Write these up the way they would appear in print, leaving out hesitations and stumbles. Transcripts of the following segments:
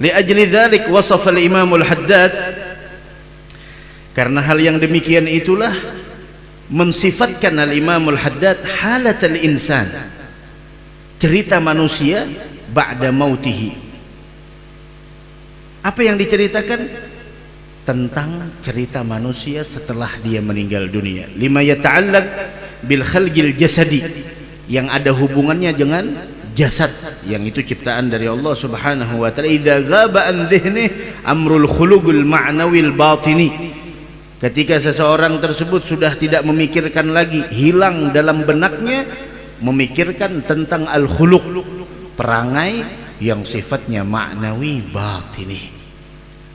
Liajli dzalik wasafa al-Imam al-Haddad, karena hal yang demikian itulah mensifatkan al-Imam al-Haddad halatal insan, cerita manusia ba'da mautihi. Apa yang diceritakan? Tentang cerita manusia setelah dia meninggal dunia. Lima yata'allaq bil khalqil jasadi, yang ada hubungannya dengan jasad, yang itu ciptaan dari Allah Subhanahu wa taala. Idza ghaba an dhihni amrul khuluqul ma'nawil batini, ketika seseorang tersebut sudah tidak memikirkan lagi, hilang dalam benaknya memikirkan tentang al-khuluq, perangai yang sifatnya maknawi batini,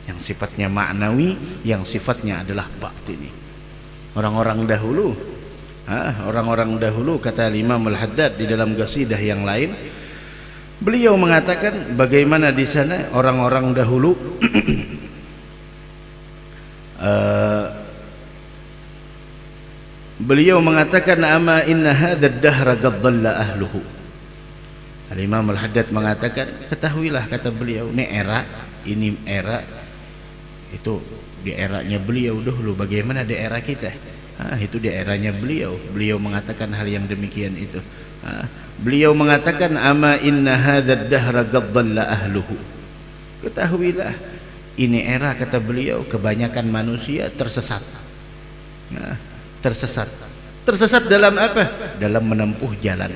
yang sifatnya maknawi, yang sifatnya adalah batini. Orang-orang dahulu, kata Imam Al-Haddad di dalam qasidah yang lain, beliau mengatakan bagaimana di sana orang-orang dahulu beliau mengatakan ama inna hadzal dahra qad dhalla ahluhu. Al-Imam Al-Haddad mengatakan, ketahuilah, kata beliau, ini era itu di eranya beliau dahulu. Bagaimana di era kita? Itu di eranya beliau. Beliau mengatakan hal yang demikian itu. Beliau mengatakan ama inna hadzal dahra qad dhalla ahluhu. Ketahuilah, ini era, kata beliau, kebanyakan manusia tersesat. Tersesat dalam apa? Dalam menempuh jalan.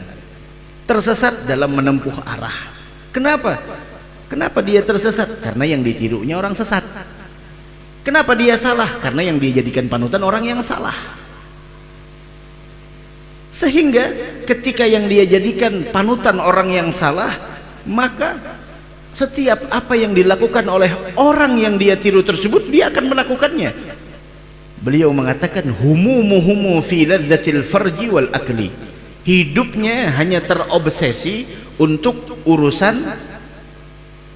Tersesat dalam menempuh arah. Kenapa? Kenapa dia tersesat? Karena yang ditirunya orang sesat. Kenapa dia salah? Karena yang dia jadikan panutan orang yang salah. Sehingga ketika yang dia jadikan panutan orang yang salah, maka setiap apa yang dilakukan oleh orang yang dia tiru tersebut, dia akan melakukannya. Beliau mengatakan humumuhumu fi ladzatil farji wal akli, hidupnya hanya terobsesi untuk urusan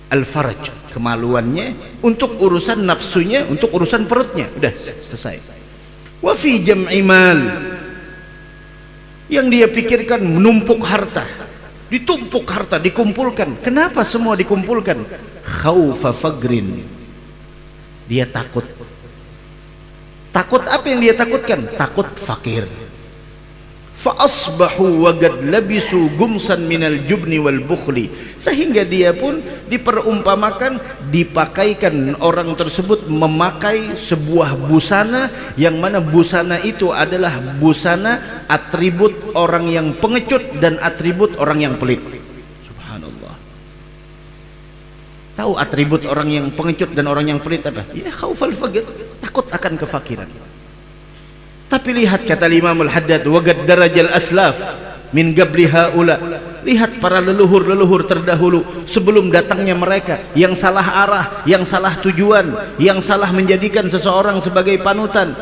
al-farj, kemaluannya, untuk urusan nafsunya, untuk urusan perutnya. Udah selesai. Wa fi jam'i mal, yang dia pikirkan menumpuk harta, ditumpuk harta, dikumpulkan. Kenapa semua dikumpulkan? Khaufa fagrin, dia takut. Takut apa yang dia takutkan? Takut fakir. Fa asbahu wa qad labisu gumsan minal jubni wal bukhli, sehingga dia pun diperumpamakan, dipakaikan orang tersebut memakai sebuah busana, yang mana busana itu adalah busana atribut orang yang pengecut dan atribut orang yang pelit. Subhanallah. Tahu atribut orang yang pengecut dan orang yang pelit apa? Ya khaufal faqir, takut akan kefakiran. Tapi lihat, kata Imam Al-Haddad, waqad darajal aslaf min qabli haula, lihat para leluhur-leluhur terdahulu sebelum datangnya mereka yang salah arah, yang salah tujuan, yang salah menjadikan seseorang sebagai panutan.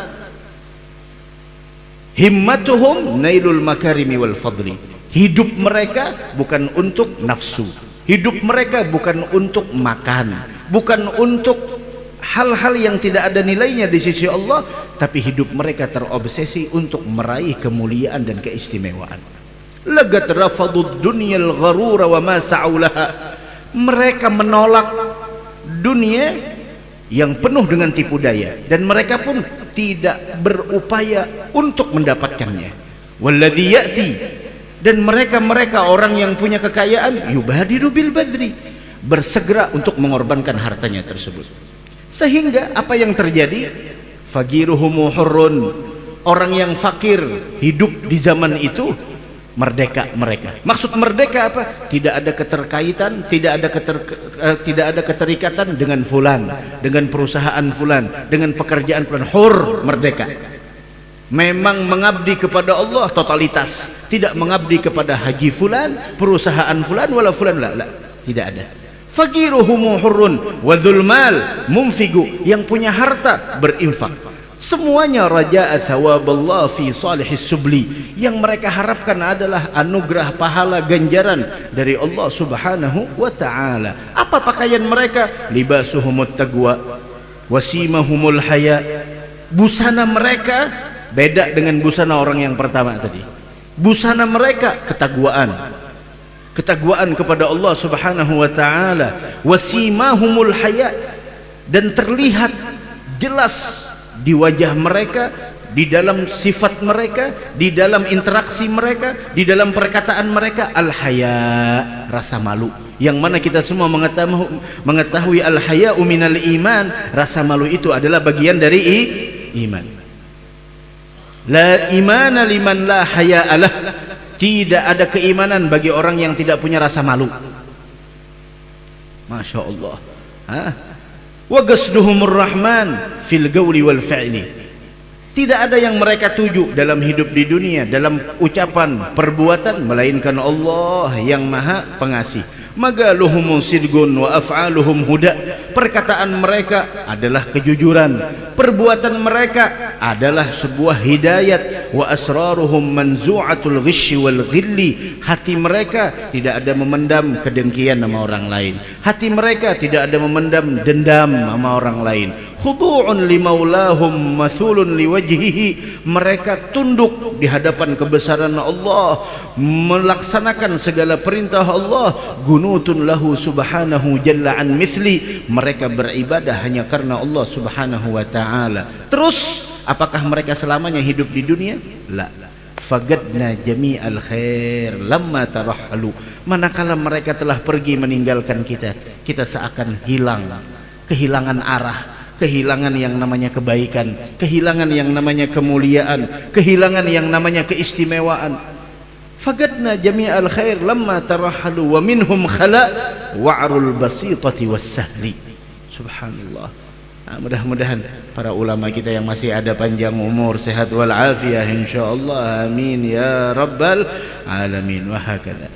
Himmatuhum nailul makarimi wal fadli, hidup mereka bukan untuk nafsu, hidup mereka bukan untuk makan, bukan untuk hal-hal yang tidak ada nilainya di sisi Allah, tapi hidup mereka terobsesi untuk meraih kemuliaan dan keistimewaan. Lagat rafadud dunyal gharura wa ma sa'ulaha, mereka menolak dunia yang penuh dengan tipu daya, dan mereka pun tidak berupaya untuk mendapatkannya. Walladzi ya'ti, dan mereka orang yang punya kekayaan, yubadiru bil badri, bersegera untuk mengorbankan hartanya tersebut. Sehingga apa yang terjadi? Faqiruhum hurrun, orang yang fakir hidup di zaman itu merdeka mereka. Maksud merdeka apa? Tidak ada keterkaitan, tidak ada keterikatan dengan fulan, dengan perusahaan fulan, dengan pekerjaan fulan. Hur, merdeka. Memang mengabdi kepada Allah totalitas, tidak mengabdi kepada haji fulan, perusahaan fulan, wala fulan, la, tidak ada. Faqiruhum hurrun wa dzulmal munfigu, yang punya harta berinfak. Semuanya raja'a thawaballah fi salihis subli, yang mereka harapkan adalah anugerah pahala ganjaran dari Allah Subhanahu wa taala. Apa pakaian mereka? Libasuhumut taqwa wasimahumul haya, busana mereka beda dengan busana orang yang pertama tadi. Busana mereka ketakwaan, ketakwaan kepada Allah Subhanahu wa taala, wasimahumul haya, dan terlihat jelas di wajah mereka, di dalam sifat mereka, di dalam interaksi mereka, di dalam perkataan mereka, al-haya, rasa malu. Yang mana kita semua mengetahui al-haya'u minal iman, rasa malu itu adalah bagian dari iman. La imana liman la haya'alah, tidak ada keimanan bagi orang yang tidak punya rasa malu. Masya Allah. Wa qasduhumur rahman fil qawli wal fi'li, tidak ada yang mereka tuju dalam hidup di dunia, dalam ucapan, perbuatan, melainkan Allah yang maha pengasih. Magaluhum sidgun wa af'aluhum huda, perkataan mereka adalah kejujuran, perbuatan mereka adalah sebuah hidayat. Wa asraruhum manzu'atul ghishi wal ghilli, hati mereka tidak ada memendam kedengkian sama orang lain, hati mereka tidak ada memendam dendam sama orang lain. Khudu'un limaulahum mathulun liwajhihi, mereka tunduk di hadapan kebesaran Allah, melaksanakan segala perintah Allah. Gunutun lahu subhanahu jalla an mithli, mereka beribadah hanya karena Allah Subhanahu wa taala. Terus apakah mereka selamanya hidup di dunia? La. Fagadna jami'al khair lamma tarahalu, manakala mereka telah pergi meninggalkan kita, kita seakan hilang, kehilangan arah, kehilangan yang namanya kebaikan, kehilangan yang namanya kemuliaan, kehilangan yang namanya keistimewaan. Fagadna jami'al khair lamma tarahalu wa minhum khala wa'rul basitati was sahli. Subhanallah. Mudah-mudahan para ulama kita yang masih ada panjang umur, sehat wal afiyah insyaallah, amin ya rabbal alamin. Wa hakadha.